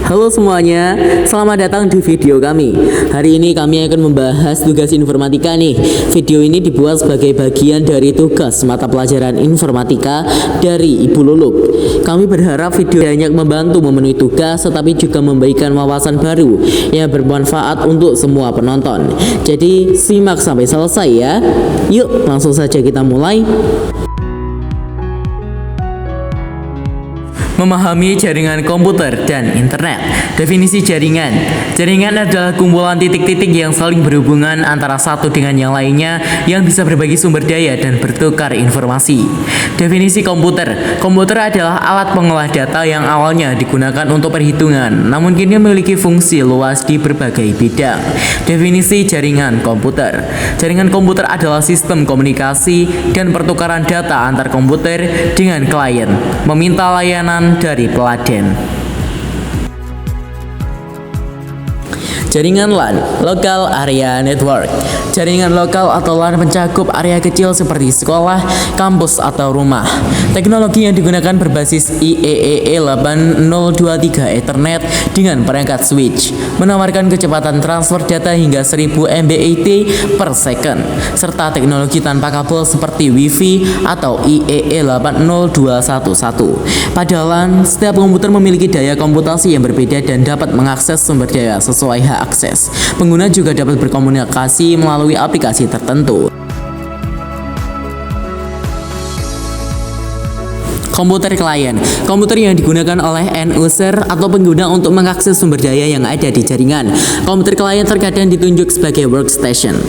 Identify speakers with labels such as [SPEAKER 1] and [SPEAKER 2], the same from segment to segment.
[SPEAKER 1] Halo semuanya, selamat datang di video kami. Hari ini kami akan membahas tugas informatika nih. Video ini dibuat sebagai bagian dari tugas mata pelajaran informatika dari Ibu Luluk. Kami berharap video banyak membantu memenuhi tugas, tetapi juga memberikan wawasan baru yang bermanfaat untuk semua penonton. Jadi simak sampai selesai ya. Yuk langsung saja kita mulai. Memahami jaringan komputer dan internet. Definisi jaringan. Jaringan adalah kumpulan titik-titik yang saling berhubungan antara satu dengan yang lainnya yang bisa berbagi sumber daya dan bertukar informasi. Definisi komputer. Komputer adalah alat pengolah data yang awalnya digunakan untuk perhitungan, namun kini memiliki fungsi luas di berbagai bidang. Definisi jaringan komputer. Jaringan komputer adalah sistem komunikasi dan pertukaran data antar komputer dengan klien, meminta layanan dari peladen. Jaringan LAN, Local Area Network. Jaringan lokal atau LAN mencakup area kecil seperti sekolah, kampus, atau rumah. Teknologi yang digunakan berbasis IEEE 8023 Ethernet dengan perangkat switch, menawarkan kecepatan transfer data hingga 1000 Mbit per second, serta teknologi tanpa kabel seperti Wi-Fi atau IEEE 80211. Pada LAN, setiap komputer memiliki daya komputasi yang berbeda dan dapat mengakses sumber daya sesuai hak akses. Pengguna juga dapat berkomunikasi melalui aplikasi tertentu. Komputer klien, komputer yang digunakan oleh end user atau pengguna untuk mengakses sumber daya yang ada di jaringan. Komputer klien terkadang ditunjuk sebagai workstation.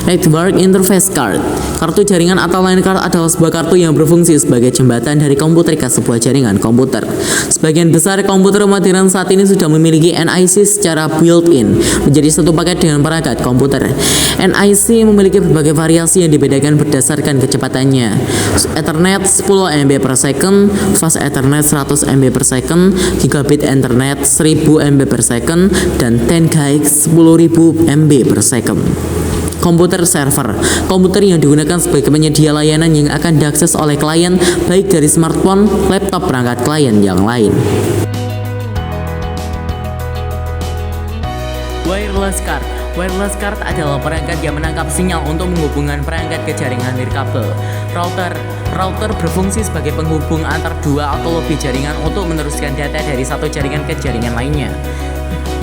[SPEAKER 1] Network Interface Card. Kartu jaringan atau line card adalah sebuah kartu yang berfungsi sebagai jembatan dari komputer ke sebuah jaringan komputer. Sebagian besar komputer modern saat ini sudah memiliki NIC secara built-in menjadi satu paket dengan perangkat komputer. NIC memiliki berbagai variasi yang dibedakan berdasarkan kecepatannya. Ethernet 10 MB per second, Fast Ethernet 100 MB per second, Gigabit Ethernet 1000 MB per second, dan 10 10.000 MB per second. Komputer server, komputer yang digunakan sebagai penyedia layanan yang akan diakses oleh klien baik dari smartphone, laptop, perangkat klien yang lain. Wireless card. Wireless card adalah perangkat yang menangkap sinyal untuk menghubungkan perangkat ke jaringan nirkabel. Router berfungsi sebagai penghubung antar dua atau lebih jaringan untuk meneruskan data dari satu jaringan ke jaringan lainnya.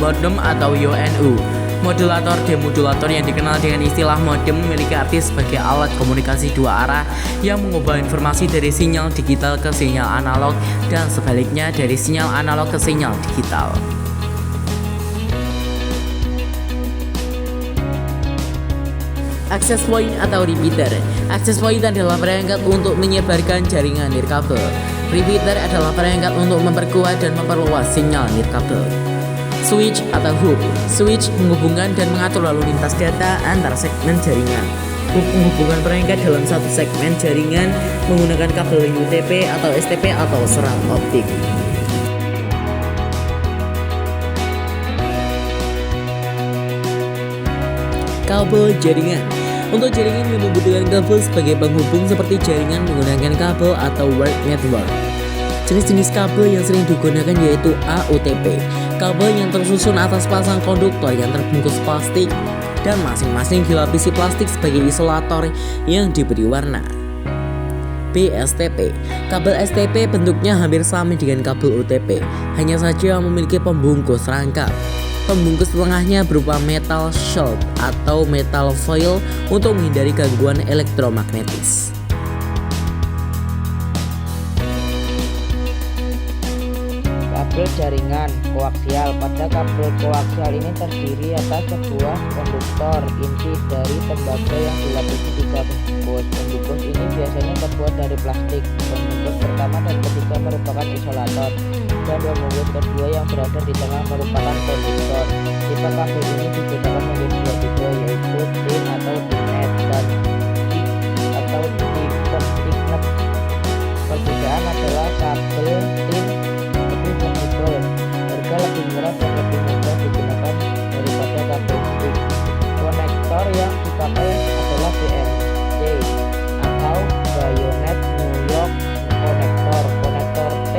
[SPEAKER 1] Modem atau UNU. Modulator demodulator yang dikenal dengan istilah modem memiliki arti sebagai alat komunikasi dua arah yang mengubah informasi dari sinyal digital ke sinyal analog dan sebaliknya dari sinyal analog ke sinyal digital. Access point atau repeater. Access point adalah perangkat untuk menyebarkan jaringan nirkabel. Repeater adalah perangkat untuk memperkuat dan memperluas sinyal nirkabel. Switch atau hub. Switch menghubungkan dan mengatur lalu lintas data antar segmen jaringan. Hub menghubungkan perangkat dalam satu segmen jaringan menggunakan kabel UTP atau STP atau serat optik. Kabel jaringan. Untuk jaringan yang membutuhkan kabel sebagai penghubung seperti jaringan menggunakan kabel atau wire network. Jenis-jenis kabel yang sering digunakan yaitu AUTP, kabel yang tersusun atas pasang konduktor yang terbungkus plastik dan masing-masing dilapisi plastik sebagai isolator yang diberi warna. BSTP, kabel STP bentuknya hampir sama dengan kabel UTP, hanya saja memiliki pembungkus rangkap. Pembungkus tengahnya berupa metal shield atau metal foil untuk menghindari gangguan elektromagnetis.
[SPEAKER 2] Kabel jaringan koaksial. Pada kabel koaksial ini terdiri atas sebuah konduktor inti dari tembaga yang dilapisi 3 bungkus. Pembungkus ini biasanya terbuat dari plastik. Pembungkus pertama dan ketiga merupakan isolator dan pembungkus kedua yang berada di tengah merupakan konduktor. Tipe kabel ini dibedakan menjadi dua tipe, yaitu thin atau thinnet dan thick atau thicknet. Perbedaan adalah kabel thin lebih fleksibel, harga lebih murah dan lebih mudah digunakan daripada kabel stick. Konektor yang dipakai adalah BNC atau Bayonet New York Konektor, konektor T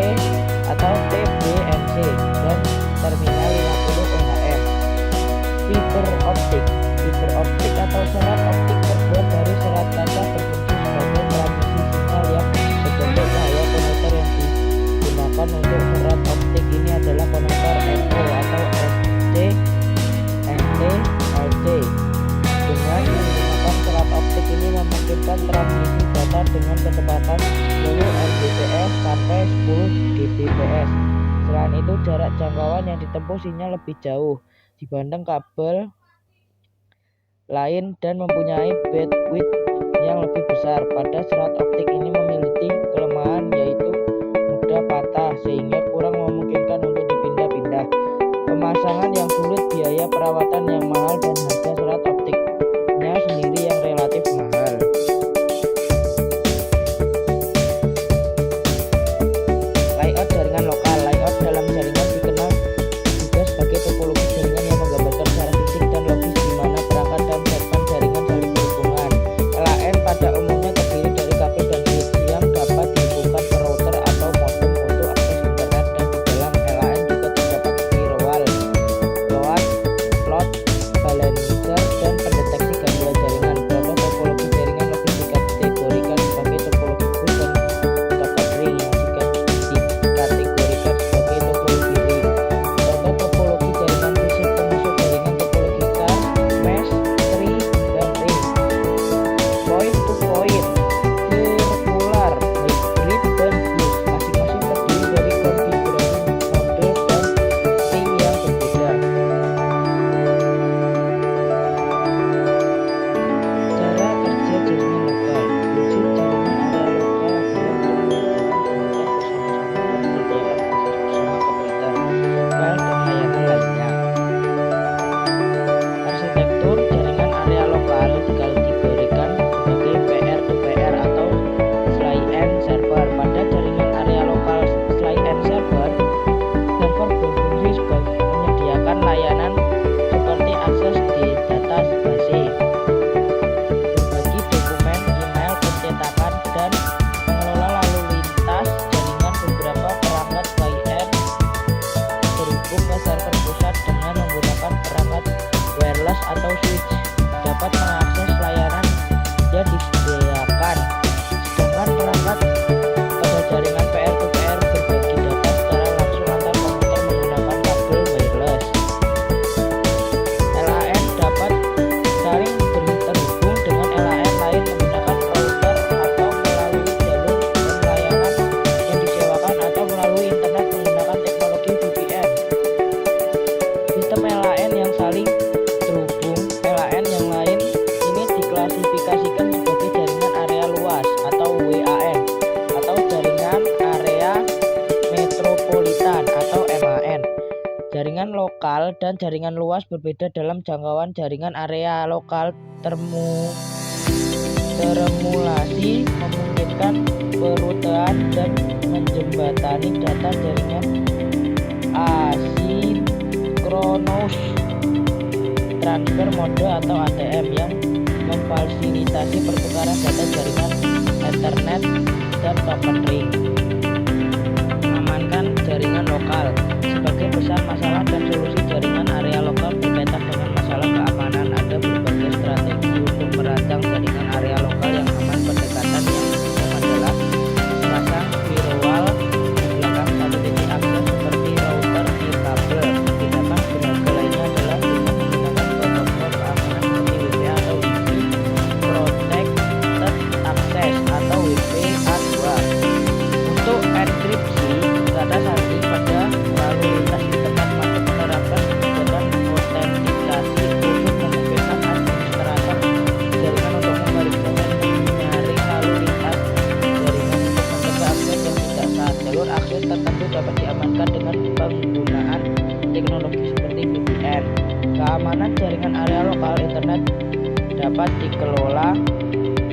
[SPEAKER 2] atau TBNC, dan terminal Mbps. Selain itu, jarak jangkauan yang ditempuh sinyal lebih jauh dibanding kabel lain dan mempunyai bandwidth yang lebih besar. Pada serat optik ini memiliki kelemahan yaitu mudah patah sehingga kurang memungkinkan untuk dipindah-pindah. Pemasangan yang sulit, biaya perawatan yang mahal, dan harga serat optiknya sendiri yang relatif mahal. Layout jaringan lokal. Layout dalam jaringan dikenal juga sebagai topologi jaringan yang menggambarkan secara fisik dan logis di mana perangkat dan segmen jaringan saling berhubungan. LAN pada umumnya terdiri dari kabel dan switch yang dapat dihubungkan ke router atau modem untuk akses internet, dan di dalam LAN juga terdapat firewall, load balancer, dan pendeteksi gangguan jaringan. Contoh topologi jaringan logis dikategorikan sebagai topologi bus dan socket ring yang dikategorikan sebagai topologi ring. Contoh topologi jaringan fisik termasuk jaringan topologi star, mesh, tree, dan ring. Point to point, circular, hybrid, dan fuse masing-masing terdiri dari konfigurasi mode dan ring yang berbeda. Cara kerja jaringan lokal. Fungsi jaringan area lokal adalah untuk menggunakan komputer bersama-sama komputer, file, dan layanan lainnya. Arsitektur jaringan area lokal dikategorikan sebagai peer-to-peer atau client server. Pada jaringan area lokal client server berfungsi sebagai menyediakan layanan seperti akses di database, berbagi dokumen, email, pencetakan, dan mengelola lalu lintas jaringan. Beberapa perangkat client terhubung ke server pusat dengan menggunakan perangkat wireless atau switch dapat mengakses layanan yang disediakan, sedangkan perangkat pada jaringan peer-to-peer berbagi data secara langsung antar komputer menggunakan kabel wireless. LAN dapat saling terhubung dengan LAN lain menggunakan router atau melalui jalur layanan yang disewakan atau melalui internet menggunakan teknologi VPN. Sistem LAN yang saling terhubung. LAN yang lain ini diklasifikasikan sebagai jaringan area luas atau WAN atau jaringan area metropolitan atau MAN. Jaringan lokal dan jaringan luas berbeda. Dalam jangkauan jaringan area lokal teremulasi memungkinkan perutean dan menjembatani data jaringan asinkronous transfer mode atau ATM yang memfasilitasi pertukaran data jaringan Ethernet dan token ring. Amankan jaringan lokal. Sebagai besar masalah dan solusi jaringan area lokal berkaitan dengan masalah keamanan, ada berbagai strategi untuk merancang jaringan area lokal yang aman. Pendekatan yang pertama adalah memasang firewall di belakang satu titik akses seperti router di kabel. Tindakan berharga lainnya adalah dengan menggunakan protokol keamanan seperti WPA atau Wi-Fi Protected Access atau WPA2. Untuk enkripsi data sandi pada lalu lintas di tempat masuk menerapkan kebijakan autentikasi khusus memungkinkan administrator jaringan untuk memeriksa dan menyaring lalu lintas jaringan untuk mencegah akses yang tidak sah. Jalur akses tertentu dapat diamankan dengan penggunaan teknologi seperti VPN. Keamanan jaringan area lokal internet dapat dikelola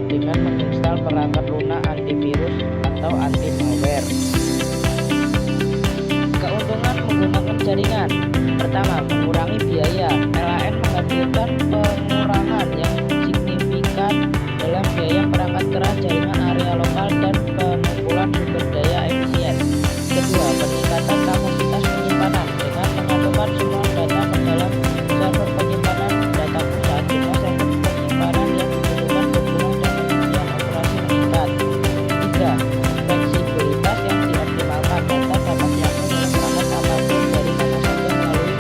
[SPEAKER 2] dengan menginstal perangkat lunak, antivirus, atau anti-malware. Keuntungan menggunakan jaringan. Pertama, mengurangi biaya. LAN menghadirkan pengurangan yang signifikan dalam biaya perangkat keras jaringan area lokal dan pengumpulan sumber daya efisien. Kedua, peningkatan kapasitas penyimpanan dengan memasukkan semua data ke dalam server penyimpanan data pusat. Jumlah server penyimpanan yang dibutuhkan berkurang dan efisien operasi meningkat. Tiga, fleksibilitas yang dioptimalkan. Data dapat diakses oleh perangkat apapun dari mana saja melalui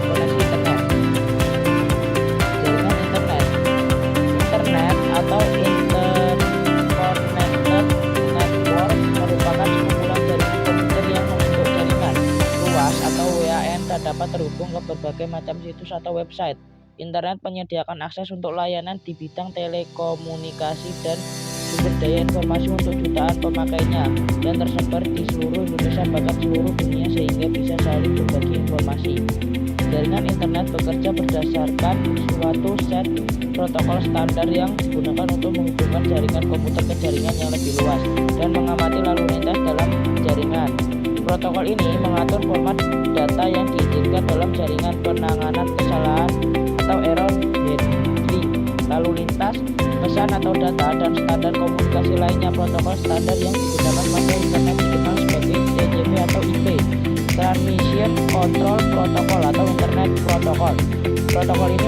[SPEAKER 2] koneksi internet. dapat terhubung ke berbagai macam situs atau website. Internet menyediakan akses untuk layanan di bidang telekomunikasi dan sumber daya informasi untuk jutaan pemakainya dan tersebar di seluruh Indonesia bahkan seluruh dunia sehingga bisa saling berbagi informasi. Jaringan internet bekerja berdasarkan suatu set protokol standar yang digunakan untuk menghubungkan jaringan komputer ke jaringan yang lebih luas dan mengamati lalu lintas dalam jaringan. Protokol ini mengatur format data yang diizinkan dalam jaringan, penanganan kesalahan atau error handling, lalu lintas, pesan atau data, dan standar komunikasi lainnya. Protokol standar yang digunakan pada internet dikenal sebagai TCP atau IP, Transmission Control Protocol atau Internet Protocol. Protokol ini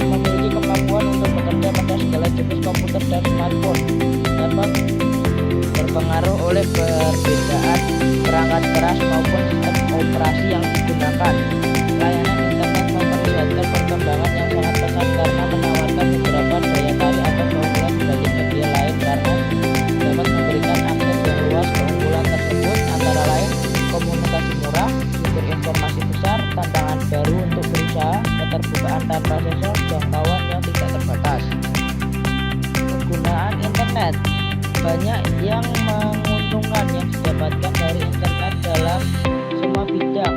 [SPEAKER 2] memiliki kemampuan untuk bekerja pada segala jenis komputer dan smartphone tanpa berpengaruh oleh perbedaan perangkat keras maupun sistem operasi yang digunakan. Layanan internet memperlihatkan perkembangan yang sangat pesat karena menawarkan beberapa daya tarik atau keunggulan dibanding media lain karena dapat memberikan akses yang luas. Keunggulan tersebut antara lain komunikasi murah, sumber informasi besar, tantangan baru untuk berusaha, keterbukaan tanpa sensor, jangkauan yang tidak terbatas. Penggunaan internet banyak yang menguntungkan yang didapatkan dari internet dalam semua bidang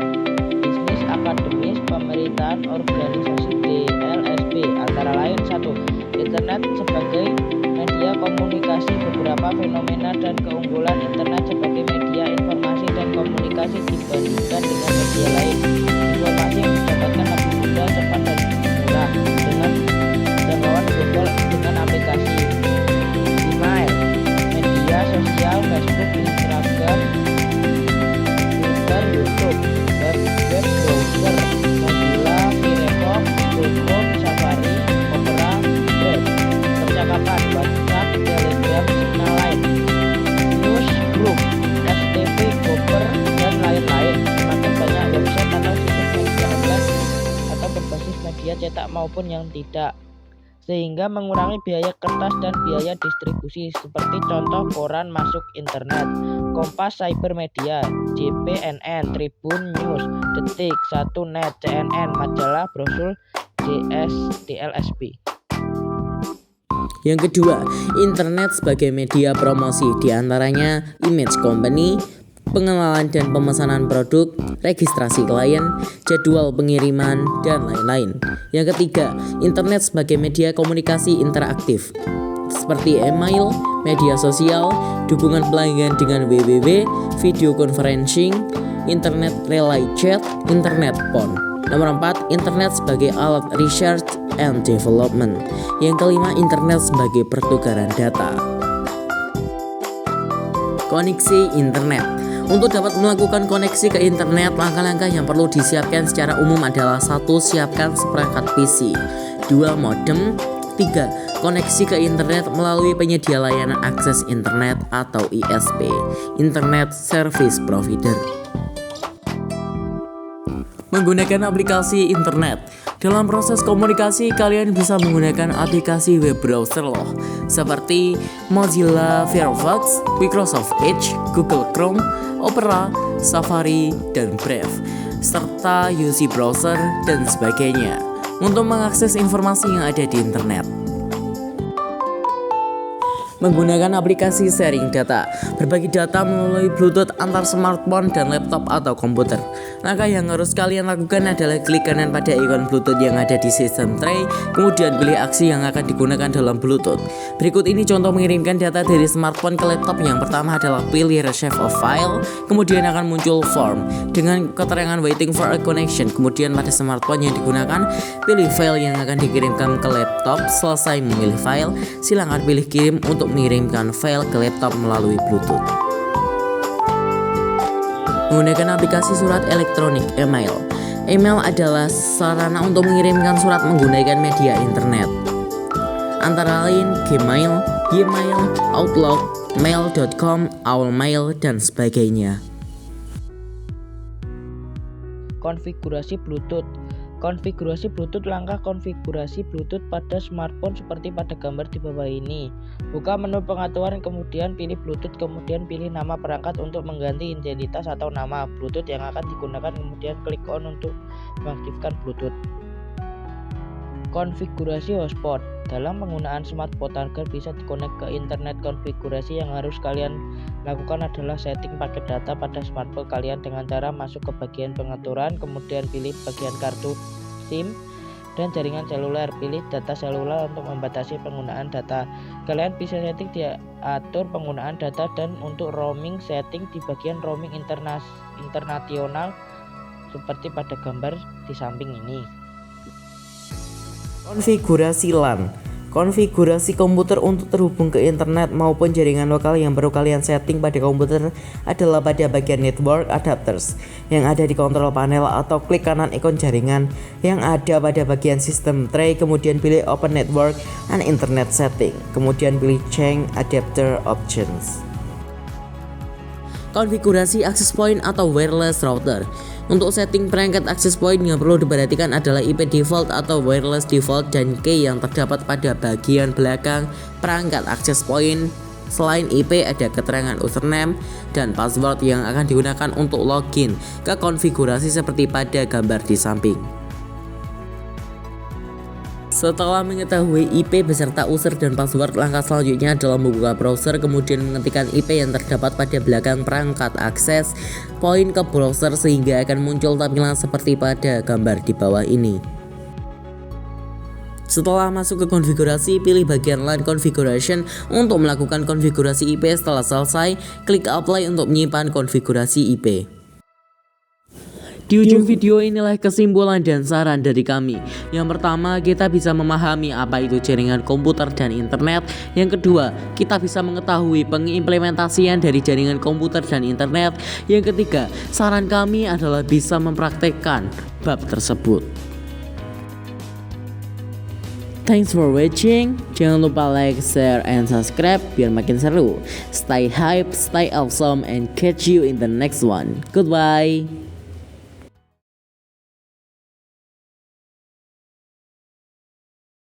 [SPEAKER 2] bisnis, akademis, pemerintahan, organisasi, DLSB, antara lain 1. Internet sebagai media komunikasi. Beberapa fenomena dan keunggulan internet sebagai media informasi dan komunikasi dibandingkan dengan media lain. Informasi yang didapatkan lebih mudah, cepat, dan murah dengan jangkauan global dengan aplikasi email, media sosial, Facebook, Instagram, Twitter, YouTube, web browser, Mozilla, Firefox, Google Chrome, Safari, Opera, Brave, percakapan, WhatsApp, Telegram, Signal Line, Newsgroup, FTP, Gopher, dan lain-lain. Semakin banyak website atau situs media online atau berbasis media cetak maupun yang tidak, sehingga mengurangi biaya kertas dan biaya distribusi. Seperti contoh koran masuk internet, Kompas Cybermedia, JPNN, Tribun News, Detik, 1net, CNN, Majalah, Brosur, DLSB.
[SPEAKER 1] Yang kedua, internet sebagai media promosi, diantaranya image company, pengenalan dan pemesanan produk, registrasi klien, jadwal pengiriman, dan lain-lain. Yang ketiga, internet sebagai media komunikasi interaktif seperti email, media sosial, dukungan pelanggan dengan www, video conferencing, internet relay chat, internet phone. Nomor 4, internet sebagai alat research and development. Yang kelima, internet sebagai pertukaran data. Koneksi internet. Untuk dapat melakukan koneksi ke internet, langkah-langkah yang perlu disiapkan secara umum adalah 1. Siapkan seperangkat PC, 2. Modem, 3. Koneksi ke internet melalui penyedia layanan akses internet atau ISP, Internet Service Provider. Menggunakan aplikasi internet. Dalam proses komunikasi, kalian bisa menggunakan aplikasi web browser loh, seperti Mozilla Firefox, Microsoft Edge, Google Chrome, Opera, Safari, dan Brave, serta UC Browser dan sebagainya untuk mengakses informasi yang ada di internet. Menggunakan aplikasi sharing data, berbagi data melalui Bluetooth antar smartphone dan laptop atau komputer. Langkah yang harus kalian lakukan adalah klik kanan pada ikon Bluetooth yang ada di sistem tray, kemudian pilih aksi yang akan digunakan dalam Bluetooth. Berikut ini contoh mengirimkan data dari smartphone ke laptop. Yang pertama adalah pilih Receive a File, kemudian akan muncul form dengan keterangan Waiting for a Connection. Kemudian pada smartphone yang digunakan, pilih file yang akan dikirimkan ke laptop. Selesai memilih file, silakan pilih kirim untuk mengirimkan file ke laptop melalui Bluetooth. Menggunakan aplikasi surat elektronik email. Email adalah sarana untuk mengirimkan surat menggunakan media internet, antara lain Gmail, Gmail, Outlook, Mail.com, Owlmail, dan sebagainya.
[SPEAKER 2] Konfigurasi Bluetooth. Konfigurasi Bluetooth. Langkah konfigurasi Bluetooth pada smartphone seperti pada gambar di bawah ini. Buka menu pengaturan, kemudian pilih Bluetooth, kemudian pilih nama perangkat untuk mengganti identitas atau nama Bluetooth yang akan digunakan, kemudian klik on untuk mengaktifkan Bluetooth. Konfigurasi hotspot. Dalam penggunaan smartphone agar bisa dikonek ke internet, konfigurasi yang harus kalian lakukan adalah setting paket data pada smartphone kalian dengan cara masuk ke bagian pengaturan, kemudian pilih bagian kartu SIM dan jaringan seluler. Pilih data seluler untuk membatasi penggunaan data. Kalian bisa setting diatur penggunaan data, dan untuk roaming setting di bagian roaming internasional seperti pada gambar di samping ini.
[SPEAKER 1] Konfigurasi LAN. Konfigurasi komputer untuk terhubung ke internet maupun jaringan lokal yang perlu kalian setting pada komputer adalah pada bagian network adapters yang ada di kontrol panel, atau klik kanan ikon jaringan yang ada pada bagian sistem tray, kemudian pilih open network and internet setting, kemudian pilih change adapter options. Konfigurasi access point atau wireless router. Untuk setting perangkat access point yang perlu diperhatikan adalah IP default atau wireless default dan key yang terdapat pada bagian belakang perangkat access point. Selain IP, ada keterangan username dan password yang akan digunakan untuk login ke konfigurasi seperti pada gambar di samping. Setelah mengetahui IP beserta user dan password, langkah selanjutnya adalah membuka browser, kemudian mengetikkan IP yang terdapat pada belakang perangkat akses point ke browser sehingga akan muncul tampilan seperti pada gambar di bawah ini. Setelah masuk ke konfigurasi, pilih bagian LAN configuration untuk melakukan konfigurasi IP. Setelah selesai, klik apply untuk menyimpan konfigurasi IP. Di ujung video inilah kesimpulan dan saran dari kami. Yang pertama, kita bisa memahami apa itu jaringan komputer dan internet. Yang kedua, kita bisa mengetahui pengimplementasian dari jaringan komputer dan internet. Yang ketiga, saran kami adalah bisa mempraktekkan bab tersebut. Thanks for watching. Jangan lupa like, share, and subscribe biar makin seru. Stay hype, stay awesome, and catch you in the next one. Goodbye.